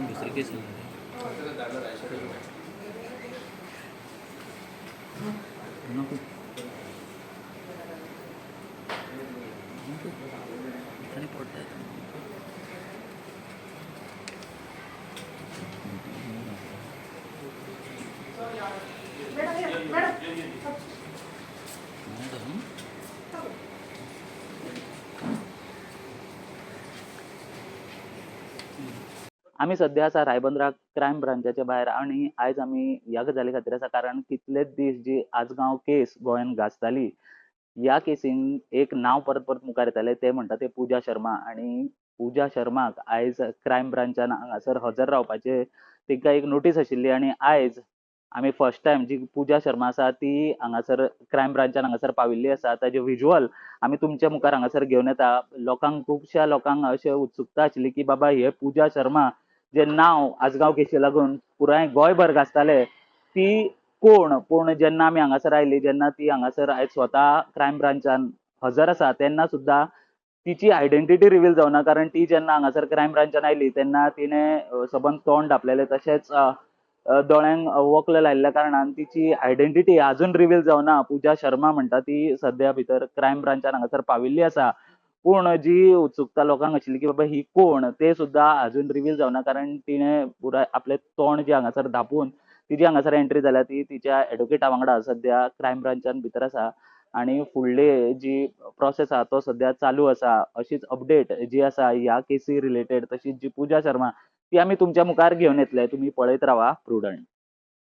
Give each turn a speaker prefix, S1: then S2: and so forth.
S1: दुसरे केस नको इकडे पडतात. आम्ही सध्या असा रायबंदरा क्रायम ब्रांचाच्या भायर आणि आयज आम्ही ह्या गजाली खातीर आसा कारण कितलेच दीस जी आजगांव केस गोंयान गाजताली ह्या केसीन एक नांव परत परत मुखार येतालें ते म्हणटा ते पूजा शर्मा आणि पूजा शर्माक आयज क्रायम ब्रांचान हांगासर हजर रावपाचे तांकां एक नोटीस आशिल्ली आणि आयज आमी फर्स्ट टायम जी पूजा शर्मा आसा ती हांगासर क्रायम ब्रांचान हांगासर पाविल्ली आसा ताजे विज्युअल आमी तुमच्या मुखार हांगासर घेवन येता. लोकांक खुबश्या लोकांक अशें उत्सुकता आशिल्ली की बाबा हे पूजा शर्मा जे नाव आजगांव केसी लागून पुराय गोंयभर गाजताले ती कोण पूण जेन्ना आमी हांगासर आयली जेन्ना ती हांगासर आयज स्वता क्रायम ब्रांचान हजर आसा तेन्ना सुद्दां तिची आयडेंटिटी रिवील जावना कारण ती जेन्ना हांगासर क्रायम ब्रांचान आयली तेन्ना तिणें सबंद तोंड धांपलेलें तशेंच दोळ्यांक वक्ल लायिल्ल्या कारणान तिची आयडेंटिटी आजून रिवील जावना. पूजा शर्मा म्हणटा ती सद्या भितर क्रायम ब्रांचान हांगासर पाविल्ली आसा पूण जी उत्सुकता लोकांक आशिल्ली की बाबा ही कोण ते सुद्दां अजून रिवील जावना कारण तिणें पुराय आपलें तोंड जें हांगासर धांपून तिची हांगासर एंट्री जाल्या ती तिच्या एडवोकेटा वांगडा सद्या क्रायम ब्रांचान भितर आसा आणि फुडली जी प्रोसेस आहा तो सद्या चालू आसा. अशीच अपडेट जी आसा ह्या केसी रिलेटेड तशीच जी पूजा शर्मा ती आमी तुमच्या मुखार घेवन येतले. तुमी पळयत रावा प्रुडंट.